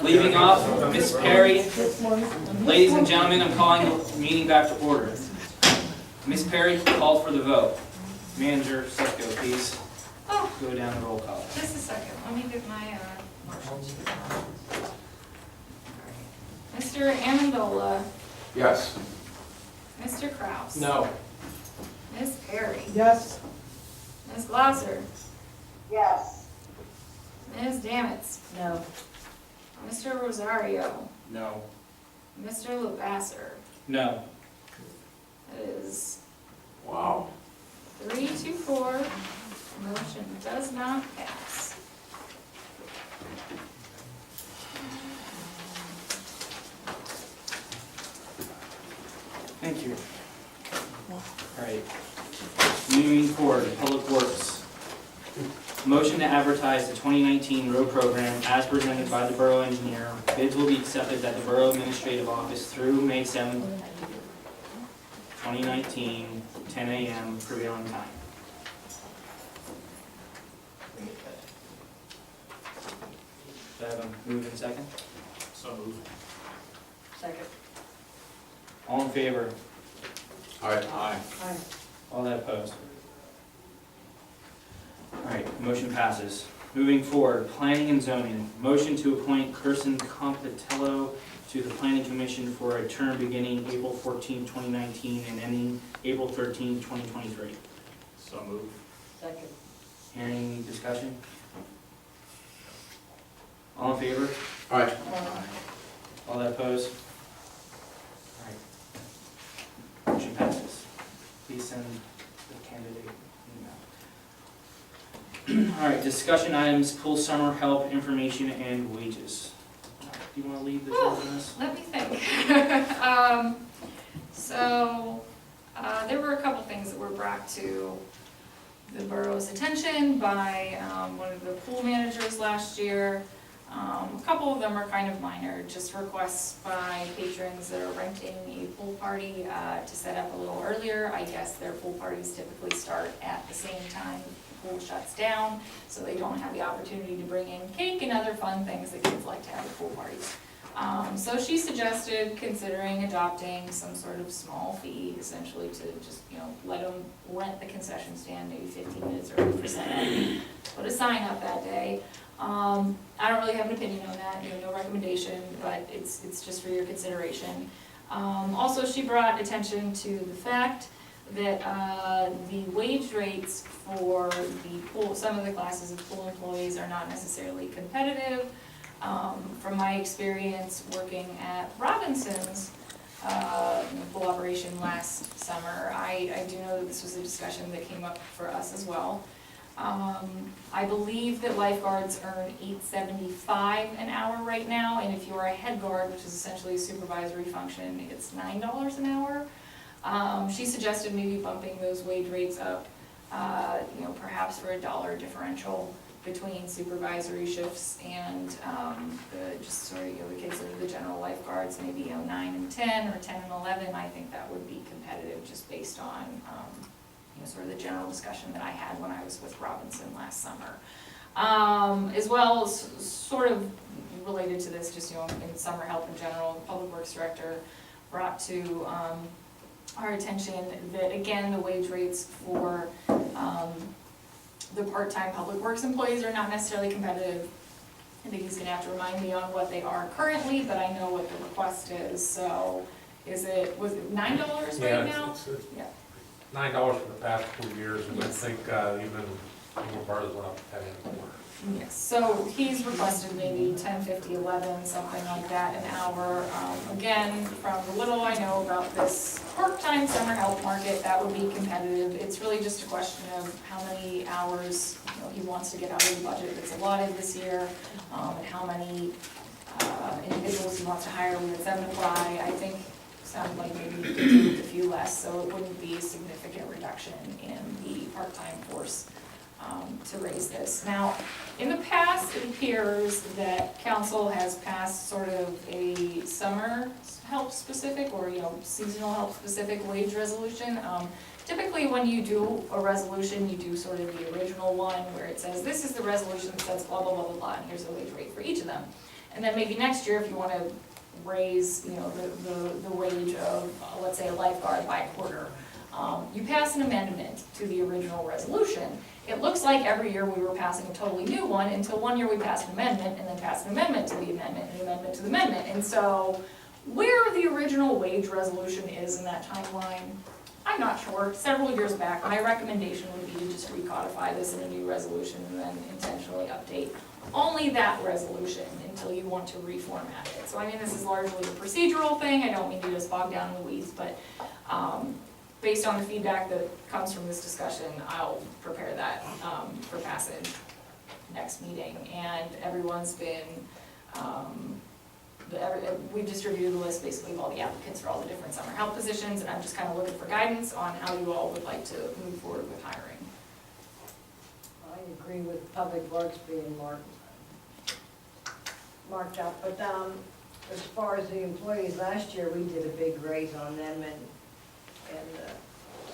Leaving off Miss Perry. Ladies and gentlemen, I'm calling the meeting back to order. Miss Perry called for the vote. Manager Sefco, please go down the roll call. Just a second, let me get my marshal sheet on. Mr. Amendola, Yes. Mr. Kraus. No. Ms. Perry. Yes. Ms. Glauser. Yes. Ms. Damitz. No. Mr. Rosario. No. Mr. Lavasser. No. That is Wow. 3-4. Motion does not pass. Thank you. All right. Moving forward, Public Works. Motion to advertise the 2019 road program as presented by the Borough Engineer. Bids will be accepted at the Borough Administrative Office through May 7th, 2019, 10 a.m. prevailing time. Do I have a move in second? So moved. Second. All in favor? Aye. Aye. All that opposed? All right, motion passes. Moving forward, planning and zoning. Motion to appoint Kirsten Compitello to the planning commission for a term beginning April 14, 2019 and ending April 13, 2023. So moved. Second. Hearing discussion? All in favor? Aye. All that opposed? All right. Motion passes. Please send the candidate email. All right, discussion items, pool summer help, information, and wages. Do you want to lead the charge on this? Let me think. There were a couple things that were brought to the borough's attention by one of the pool managers last year. A couple of them are kind of minor, just requests by patrons that are renting a pool party to set up a little earlier. I guess their pool parties typically start at the same time the pool shuts down, so they don't have the opportunity to bring in cake and other fun things that kids like to have at pool parties. So she suggested considering adopting some sort of small fee, essentially to just, let them rent the concession stand maybe 15 minutes early for setup. Put a sign up that day. I don't really have an opinion on that, no recommendation, but it's just for your consideration. Also, she brought attention to the fact that the wage rates for the pool, some of the classes of pool employees are not necessarily competitive. From my experience working at Robinson's pool operation last summer, I do know that this was a discussion that came up for us as well. I believe that lifeguards earn $8.75 an hour right now, and if you're a head guard, which is essentially a supervisory function, it's $9 an hour. She suggested maybe bumping those wage rates up, perhaps for $1 differential between supervisory shifts and just sort of the kids that are the general lifeguards, maybe 9 and 10 or 10 and 11. I think that would be competitive just based on sort of the general discussion that I had when I was with Robinson last summer. As well as sort of related to this, just in summer help in general, the Public Works Director brought to our attention that again the wage rates for the part-time Public Works employees are not necessarily competitive. I think he's going to have to remind me on what they are currently, but I know what the request is. So was it $9 right now? It's Yeah. $9 for the past 2 years, and I think even more bars went up to 10 and more. Yes, so he's requested maybe 10, 50, 11, something like that an hour. Again, from the little I know about this part-time summer help market, that would be competitive. It's really just a question of how many hours he wants to get out of the budget that's allotted this year, and how many individuals he wants to hire with them apply. I think sounded like maybe we could do a few less, so it wouldn't be a significant reduction in the part-time force to raise this. Now, in the past, it appears that council has passed sort of a summer help specific or seasonal help specific wage resolution. typically when you do a resolution, you do sort of the original one where it says, this is the resolution that says blah, blah, blah, blah, blah, and here's the wage rate for each of them. And then maybe next year, if you wanna raise, you know, the wage of, let's say, a lifeguard by a quarter, you pass an amendment to the original resolution. It looks like every year we were passing a totally new one, until one year we passed an amendment, and then passed an amendment to the amendment, and an amendment to the amendment. And so, where the original wage resolution is in that timeline, I'm not sure. Several years back, my recommendation would be to just recodify this in a new resolution and then intentionally update only that resolution until you want to reformat it. So I mean, this is largely a procedural thing. I don't mean to just bog down in the weeds, but based on the feedback that comes from this discussion, I'll prepare that for passage next meeting. And everyone's been, we've distributed the list basically of all the applicants for all the different summer help positions, and I'm just kind of looking for guidance on how you all would like to move forward with hiring. I agree with Public Works being marked up, but as far as the employees, last year, we did a big raise on them and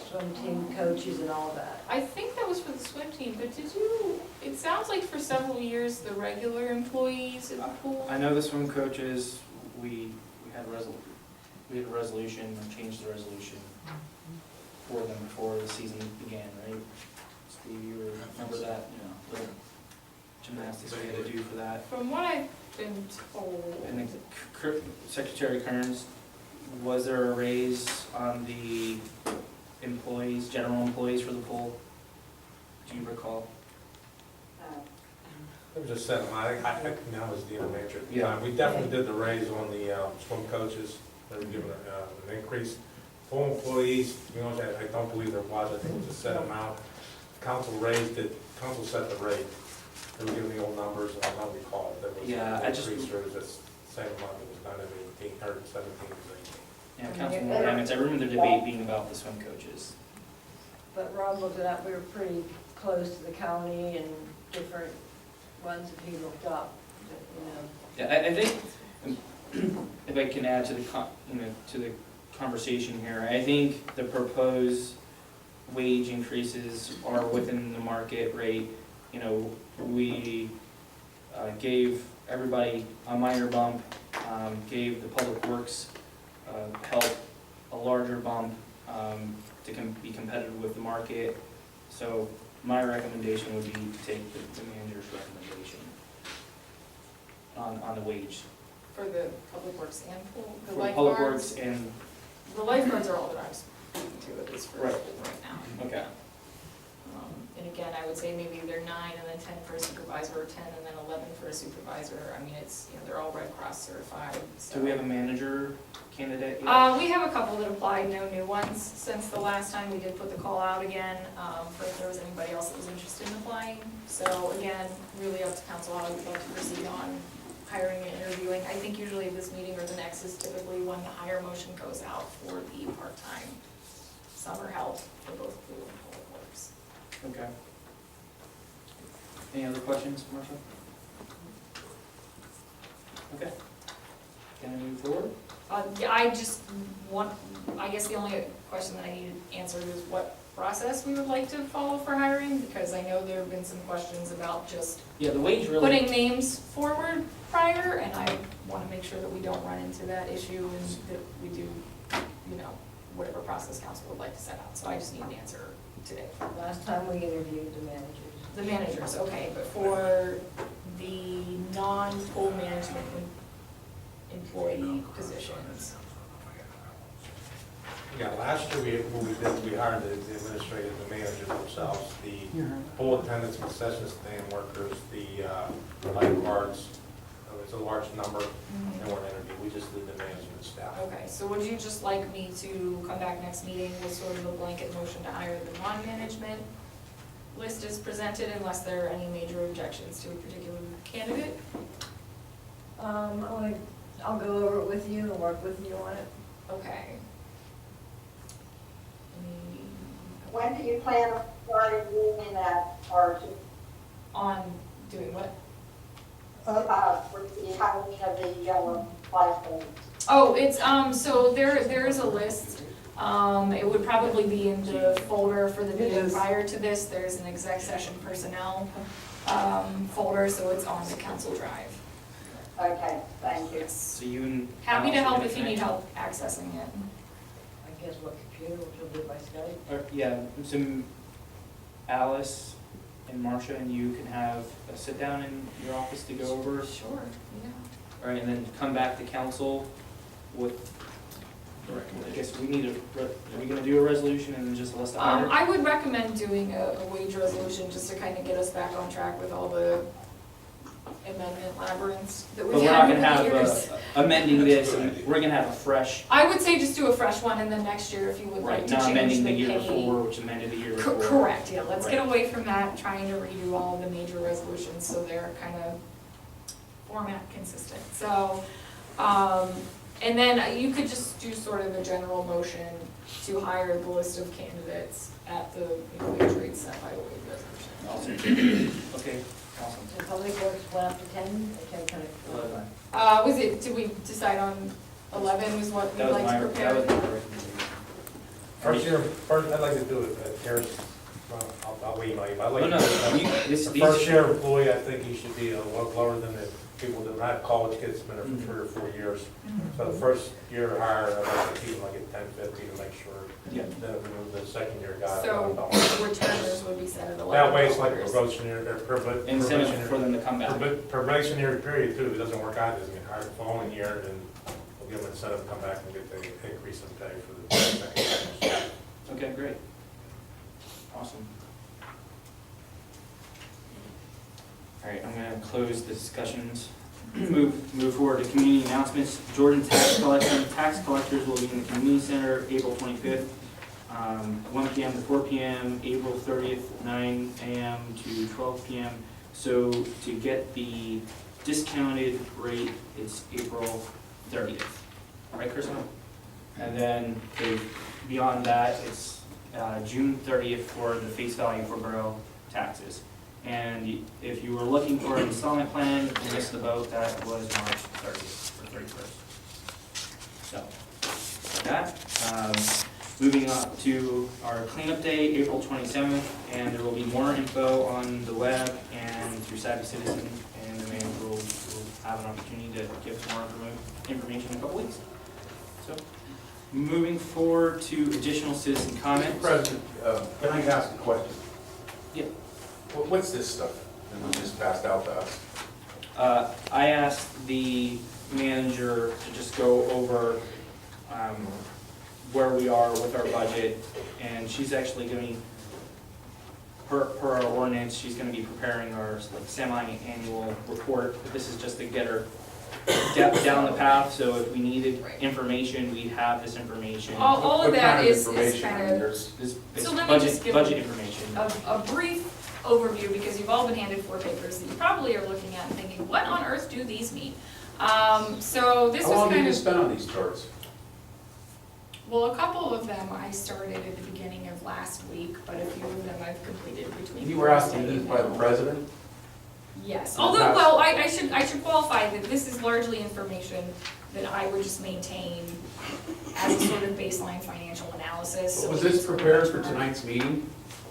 swim team coaches and all that. I think that was for the swim team, but did you, it sounds like for several years, the regular employees at the pool? I know the swim coaches, we had a resolution, or changed the resolution for them before the season began, right? Steve, you remember that? Yeah. The gymnastics we had to do for that. From what I've been told. And then Secretary Kearns, was there a raise on the employees, general employees for the pool? Do you recall? It was just said, I think that was the interim manager at the Yeah. time. We definitely did the raise on the swim coaches. They were given an increase. Full employees, you know, I don't believe there was. I think it was a set amount. Council raised it, council set the rate. They were given the old numbers, and I don't recall if there was Yeah, an increase or it was the same amount that was done in 18, or 17 or 18. Yeah, Councilman Hammonds, I remember the debate being about the swim coaches. But Rob looked it up, we were pretty close to the county and different ones that he looked up, you know. Yeah, I think, if I can add to the, to the conversation here, I think the proposed wage increases are within the market rate. You know, we gave everybody a minor bump, gave the Public Works help a larger bump to be competitive with the market. So my recommendation would be to take the manager's recommendation on the wage. For the Public Works and pool, the For Public Works lifeguards, and, the lifeguards are all that I'm speaking to at least for Right. right now. okay. And again, I would say maybe they're 9 and then 10 for a supervisor, or 10 and then 11 for a supervisor. I mean, it's, you know, they're all Red Cross certified, so. Do we have a manager candidate yet? We have a couple that applied, no new ones since the last time we did put the call out again, for if there was anybody else that was interested in applying. So again, really up to council how you'd like to proceed on hiring and interviewing. I think usually this meeting or the next is typically when the hire motion goes out for the part-time summer help for both pool and Public Works. Okay. Any other questions, Marcia? Okay. Can I move forward? Yeah, I just want, I guess the only question that I needed answered is what process we would like to follow for hiring, because I know there have been some questions about just Yeah, the wage really. putting names forward prior, and I want to make sure that we don't run into that issue and that we do, you know, whatever process council would like to set out. So I just need an answer today. Last time we interviewed the managers. The managers, okay, but for the non-pool management employee positions. Yeah, last year we hired the administrative, the managers themselves, the pool attendants, concession stand workers, the lifeguards. It's a large number, and we're interviewing. We just did the management staff. Okay, so would you just like me to come back next meeting with sort of a blanket motion to hire the non-management list as presented, unless there are any major objections to a particular candidate? I'll go over it with you and work with you on it. Okay. When do you plan on starting doing that, or On doing what? for the hiring of the lifeguards? Oh, it's, so there is a list It would probably be in the folder for the It meeting is. prior to this. There's an exec session personnel folder, so it's on the council drive. Okay, thank you. So you and. Happy to Alice are help gonna if you need connect? help accessing it. I guess what computer, which will do by Skype. Or, yeah, so Alice and Marcia and you can have a sit down in your office to go over, Sure, yeah. all right, and then come back to council with, I guess we need are we gonna do a resolution and then just a list of hires? I would recommend doing a wage resolution just to kind of get us back on track with all the amendment labyrinths that But we've we're not had gonna over the have years. amending this, and we're gonna have a fresh, I would say just do a fresh one, and then next year, if you would like right, to not change the amending the year pay. before, which amended the year before. Correct, yeah, let's get Right. away from that, trying to redo all the major resolutions, so they're kind of format consistent. So, and then you could just do sort of a general motion to hire the list of candidates at the, wage rate set by the wage resolution. Awesome. Okay, awesome. The public works went up to 10, okay, kind of. Was it, did we decide on 11 was what we'd That was like my, to that prepare? was my recommendation. First, I'd like to do it, Harris, well, I'll email you, but I'd like Oh, to. no, do you, it. this, The these. first year employee, I think he should be a little lower than the people that have college kids, been there for 3 or 4 years. So the first year hire, I'd like to keep them like at 1050 to make sure. Yeah. Then if we move the second year guy. So returners would be set at 11. That way, it's like a probationary, Incentive for them to come back. probationary period too. If it doesn't work out, doesn't get hired the following year, then we'll give them incentive to come back and get the increase in pay for the second year. Okay, great. Awesome. All right, I'm gonna close the discussions. Move forward to community announcements. Jordan tax collection. Tax collectors will be in the community center April 25th, 1 p.m. to 4 p.m., April 30th, 9 a.m. to 12 p.m. So to get the discounted rate, it's April 30th. Right, Kristen? And then beyond that, it's June 30th for the face value for borough taxes. And if you were looking for an installment plan, you missed the boat, that was March 30th or 31st. So, with that, moving on to our cleanup day, April 27th, and there will be more info on the web and through Savvy Citizen, and the manager will have an opportunity to give us more information in a couple weeks. So, moving forward to additional citizen comments. President, can I ask a question? Yeah. What's this stuff that was just passed out to us? I asked the manager to just go over where we are with our budget, and she's actually going to, per our ordinance, she's going to be preparing our like semi-annual report, but this is just to get her down the path, so if we needed information, we'd have this information. All of What that kind is information? kind I mean, of there's- It's So let me just give budget information. a brief overview, because you've all been handed 4 papers that you probably are looking at and thinking, what on earth do these mean? So this How was long did kind you of, spend on these charts? well, a couple of them I started at the beginning of last week, but a few of them I've completed between. You were asked to Thursday do this by the and- president? Yes, Is although, that- well, I should qualify that this is largely information that I would just maintain as a sort of baseline financial analysis. so Was we this can- prepared for tonight's meeting?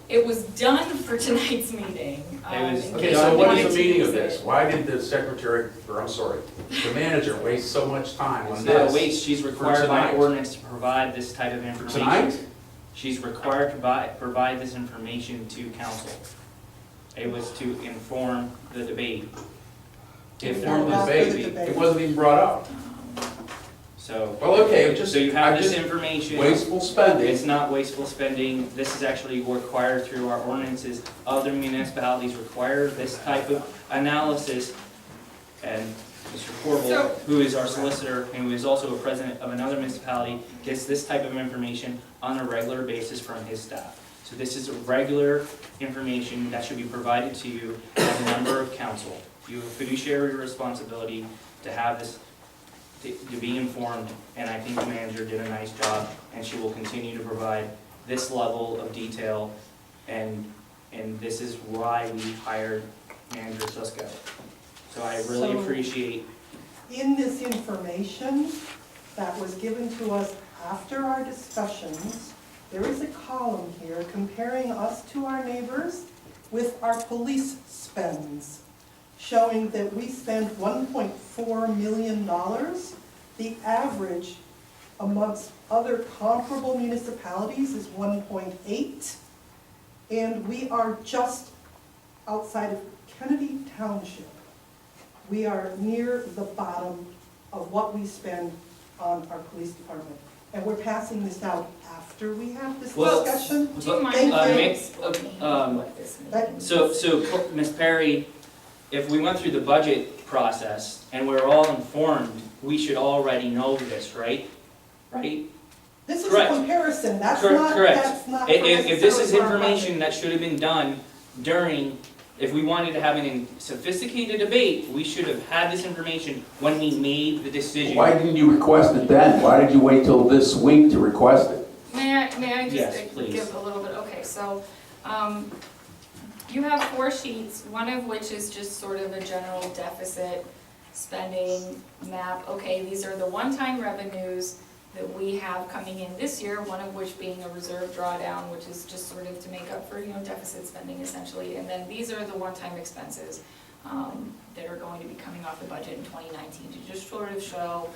It was done for tonight's meeting. was- in Okay, case so you what wanted is the to meaning use of this? it. Why did the secretary, or I'm sorry, the manager waste so much time It's on not a this? waste, she's required by tonight? ordinance to provide this type of information. Tonight? She's required to provide this information to council. It was to inform the debate. Inform the After the debate, debate. it wasn't even brought up. So, Well, okay, just, so you have I this just, information. wasteful spending. It's not wasteful spending. This is actually required through our ordinances. Other municipalities require this type of analysis. And Mr. Corbel, So- who is our solicitor and who is also a president of another municipality, gets this type of information on a regular basis from his staff. So this is regular information that should be provided to you as a member of council. You have a fiduciary responsibility to have this, to be informed, and I think the manager did a nice job, and she will continue to provide this level of detail, and this is why we hired Manager Susko. So I really So- appreciate, In this information that was given to us, after our discussions, there is a column here comparing us to our neighbors with our police spends, showing that we spend $1.4 million. The average amongst other comparable municipalities is 1.8, and we are just outside of Kennedy Township. We are near the bottom of what we spend on our police department. And we're passing this out after we have this Well, discussion. Do you mind Thank you. explaining what this means? So, Ms. Perry, if we went through the budget process and we're all informed, we should already know this, right? Right? This is a Correct. comparison, that's Correct. not. If this is necessarily for our information that should have been done during, if we wanted to have a sophisticated debate, we should have had this information when we made the decision. Why didn't you request it then? Why did you wait till this week to request it? May I Yes, just please. give a little bit, okay, so, you have 4 sheets, one of which is just sort of a general deficit spending map. Okay, these are the one-time revenues that we have coming in this year, one of which being a reserve drawdown, which is just sort of to make up for, deficit spending essentially. And then these are the one-time expenses that are going to be coming off the budget in 2019 to just sort of show,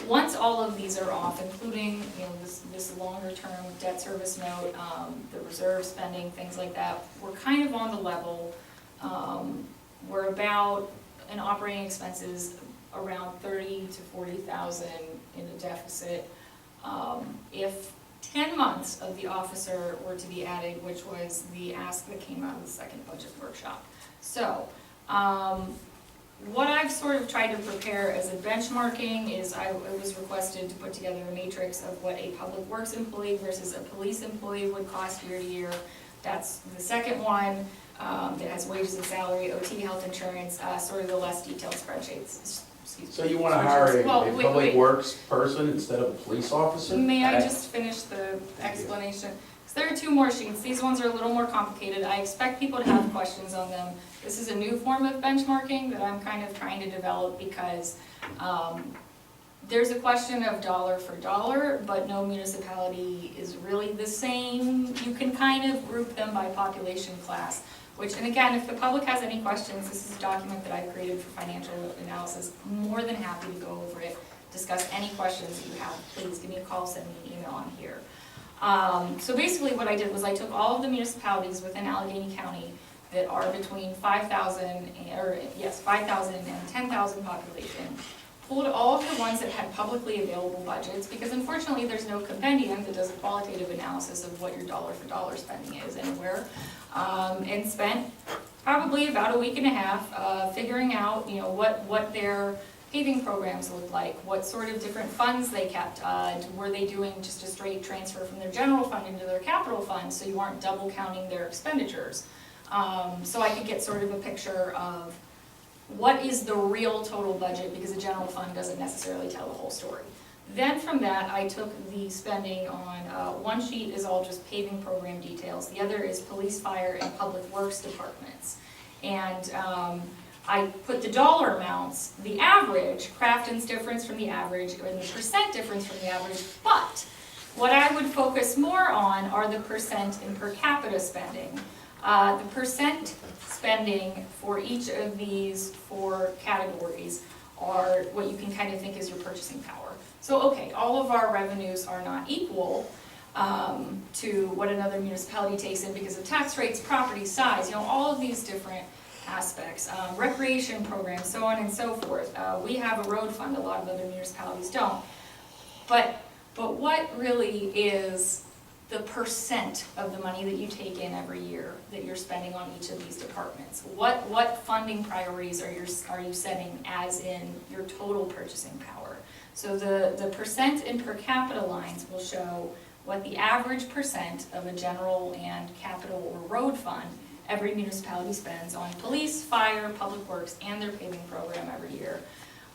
once all of these are off, including, this longer-term debt service note, the reserve spending, things like that, we're kind of on the level. We're about, in operating expenses, around 30 to 40,000 in a deficit. If 10 months of the officer were to be added, which was the ask that came out of the second budget workshop. So, what I've sort of tried to prepare as a benchmarking is I was requested to put together a matrix of what a public works employee versus a police employee would cost year to year. That's the second one. That has wages and salary, OT, health insurance, sort of the less detailed spreadsheets. So you want to hire a Well, wait, public wait. works person instead of a police officer? May I just finish the explanation? Because there are 2 more sheets. These ones are a little more complicated. I expect people to have questions on them. This is a new form of benchmarking that I'm kind of trying to develop because there's a question of dollar for dollar, but no municipality is really the same. You can kind of group them by population class. And again, if the public has any questions, this is a document that I've created for financial analysis. I'm more than happy to go over it, discuss any questions that you have. Please give me a call, send me an email on here. So basically what I did was I took all of the municipalities within Allegheny County that are between 5,000 and 10,000 population, pulled all of the ones that had publicly available budgets, because unfortunately there's no compendium that does a qualitative analysis of what your dollar for dollar spending is anywhere. And spent probably about a week and a half figuring out, what their paving programs looked like, what sort of different funds they kept. Were they doing just a straight transfer from their general fund into their capital fund, so you aren't double counting their expenditures? So I could get sort of a picture of what is the real total budget, because the general fund doesn't necessarily tell the whole story. Then from that, I took the spending on, one sheet is all just paving program details, the other is police, fire, and public works departments. And I put the dollar amounts, the average, Crafton's difference from the average, and the percent difference from the average, but what I would focus more on are the percent in per capita spending. The percent spending for each of these 4 categories are what you can kind of think is your purchasing power. So, okay, all of our revenues are not equal to what another municipality takes in because of tax rates, property size, all of these different aspects, recreation programs, so on and so forth. We have a road fund, a lot of other municipalities don't. But what really is the percent of the money that you take in every year that you're spending on each of these departments? What funding priorities are you setting as in your total purchasing power? So the percent in per capita lines will show what the average percent of a general and capital or road fund every municipality spends on police, fire, public works, and their paving program every year.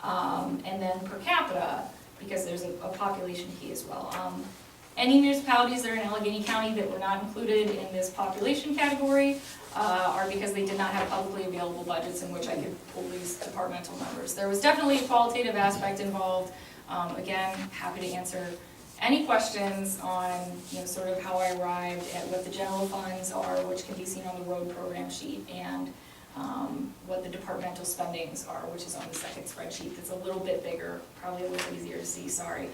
And then per capita, because there's a population key as well. Any municipalities that are in Allegheny County that were not included in this population category are because they did not have publicly available budgets in which I could pull these departmental numbers. There was definitely a qualitative aspect involved. Again, happy to answer any questions on, sort of how I arrived at what the general funds are, which can be seen on the road program sheet, and what the departmental spendings are, which is on the second spreadsheet that's a little bit bigger, probably a little easier to see, sorry.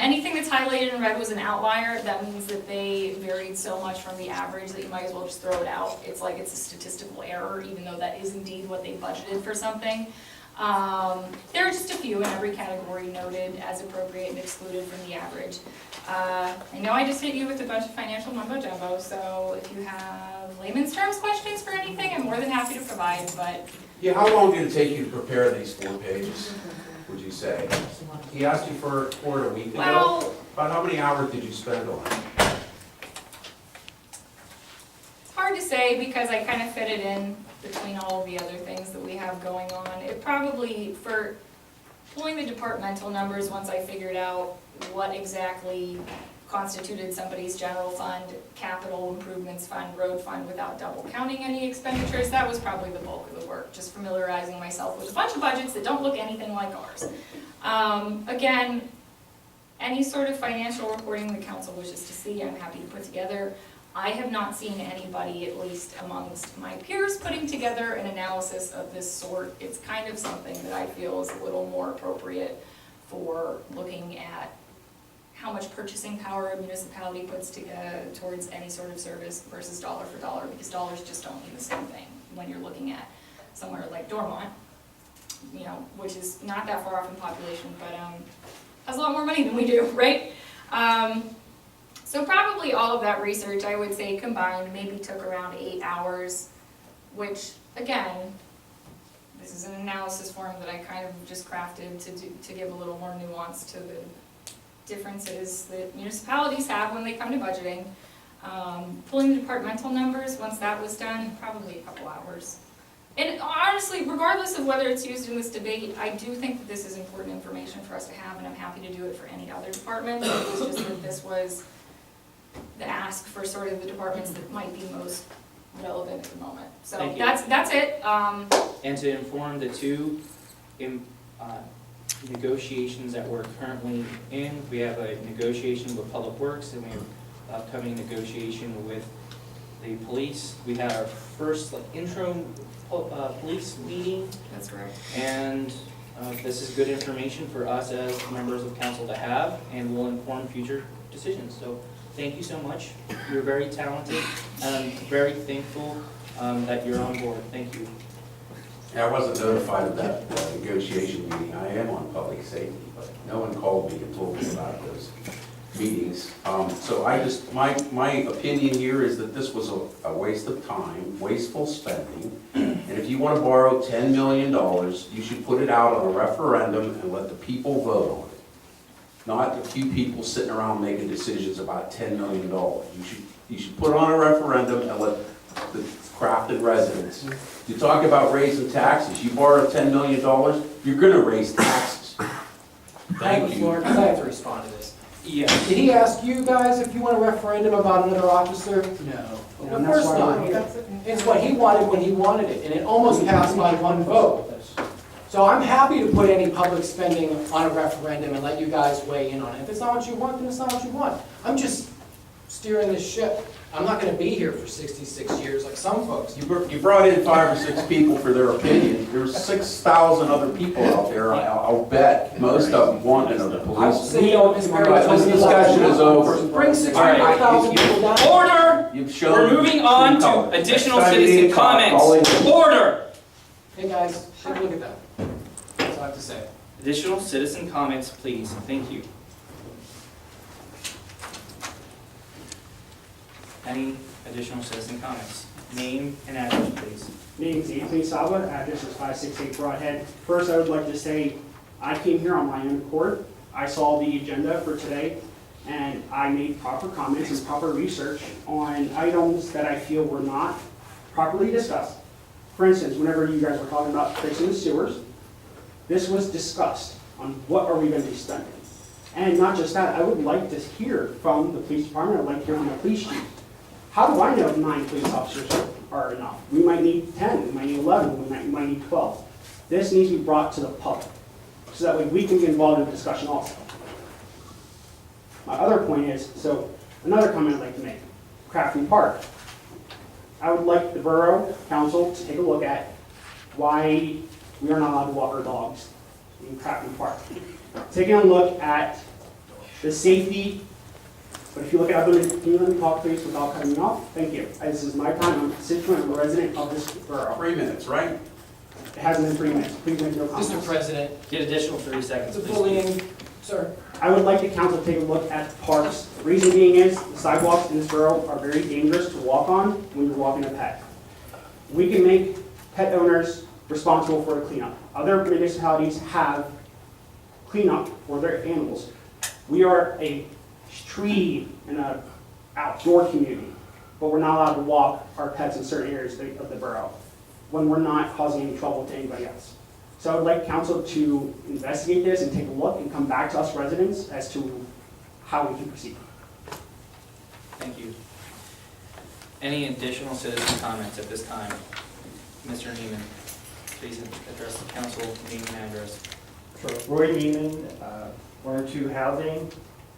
Anything that's highlighted in red was an outlier. That means that they varied so much from the average that you might as well just throw it out. It's like it's a statistical error, even though that is indeed what they budgeted for something. There are just a few in every category noted as appropriate and excluded from the average. I know I just hit you with a bunch of financial mumbo jumbo, so if you have layman's terms questions for anything, I'm more than happy to provide, but Yeah, how long did it take you to prepare these 4 pages, would you say? He asked you for it a week ago? well, About how many hours did you spend on it? it's hard to say because I kind of fit it in between all of the other things that we have going on. It probably, for pulling the departmental numbers, once I figured out what exactly constituted somebody's general fund, capital improvements fund, road fund, without double counting any expenditures, that was probably the bulk of the work, just familiarizing myself with a bunch of budgets that don't look anything like ours. Again, any sort of financial reporting the council wishes to see, I'm happy to put together. I have not seen anybody, at least amongst my peers, putting together an analysis of this sort. It's kind of something that I feel is a little more appropriate for looking at how much purchasing power a municipality puts towards any sort of service versus dollar for dollar, because dollars just don't mean the same thing when you're looking at somewhere like Dormont, which is not that far off in population, but has a lot more money than we do, right? So probably all of that research, I would say combined, maybe took around 8 hours, which, again, this is an analysis form that I kind of just crafted to give a little more nuance to the differences that municipalities have when they come to budgeting. Pulling departmental numbers, once that was done, probably a couple hours. And honestly, regardless of whether it's used in this debate, I do think that this is important information for us to have, and I'm happy to do it for any other department. It was just that this was the ask for sort of the departments that might be most relevant at the moment. So Thank you. that's it. And to inform the 2 negotiations that we're currently in, we have a negotiation with Public Works, and we have upcoming negotiation with the police. We had our first intro police meeting, That's correct. and this is good information for us as members of council to have, and will inform future decisions. So thank you so much. You're very talented, and I'm very thankful that you're on board. Thank you. I wasn't notified of that negotiation meeting. I am on public safety, but no one called me and told me about those meetings. So my opinion here is that this was a waste of time, wasteful spending. And if you want to borrow $10 million, you should put it out on a referendum and let the people vote on it. Not a few people sitting around making decisions about $10 million. You should put it on a referendum and let the Crafton residents. You talk about raising taxes. You borrow $10 million, you're going to raise taxes. Thank you. Lord, I have to respond to this. Yeah. Did he ask you guys if you want a referendum about another officer? No. Of course not. It's what he wanted when he wanted it, and it almost passed by 1 vote. So I'm happy to put any public spending on a referendum and let you guys weigh in on it. If it's not what you want, then it's not what you want. I'm just steering this ship. I'm not going to be here for 66 years like some folks. You brought in 5 or 6 people for their opinion. There's 6,000 other people out there. I'll bet most of them want another I will police. say, Miss Mary, This discussion is over. bring 65,000 people down. Order! You've shown We're moving on true to colors. additional Next time you citizen need to talk, call comments. in. Order! Hey guys, take a look at that. That's all I have to say. Additional citizen comments, please. Thank you. Any additional citizen comments? Name and address, please. Name's Anthony Saba, address is 568 Broadhead. First, I would like to say, I came here on my own accord. I saw the agenda for today, and I made proper comments and proper research on items that I feel were not properly discussed. For instance, whenever you guys were talking about fixing the sewers, this was discussed on what are we going to be spending. And not just that, I would like to hear from the police department, I'd like to hear from the police chief. How do I know if 9 police officers are enough? We might need 10, we might need 11, we might need 12. This needs to be brought to the public, so that way we can get involved in the discussion also. My other point is, so another comment I'd like to make, Crafton Park. I would like the Borough Council to take a look at why we are not allowed to walk our dogs in Crafton Park. Taking a look at the safety, but if you look at, can you let me talk please without cutting me off? Thank you. This is my time, I'm a constituent, I'm a resident of this borough. 3 minutes, right? It hasn't been 3 minutes, please make your comments. Mr. President, Get additional 30 seconds, the please. bullying, sir. I would like the council to take a look at parks. The reason being is, the sidewalks in this borough are very dangerous to walk on when you're walking a pet. We can make pet owners responsible for the cleanup. Other municipalities have cleanup for their animals. We are a tree and an outdoor community, but we're not allowed to walk our pets in certain areas of the borough when we're not causing any trouble to anybody else. So I would like council to investigate this and take a look and come back to us residents as to how we can proceed. Thank you. Any additional citizen comments at this time? Mr. Neiman, please address the council, name and address. Sure. Roy Neiman, 102 Housing.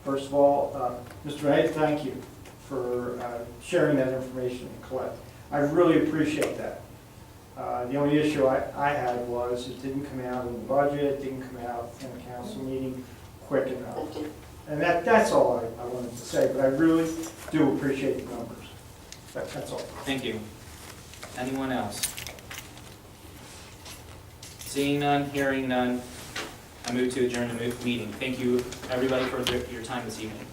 First of all, Mr. May, thank you for sharing that information and collect. I really appreciate that. The only issue I had was it didn't come out in the budget, didn't come out in a council meeting quick enough. And that's all I wanted to say, but I really do appreciate the numbers. That's all. Thank you. Anyone else? Seeing none, hearing none, I move to adjourn the meeting. Thank you, everybody, for your time this evening.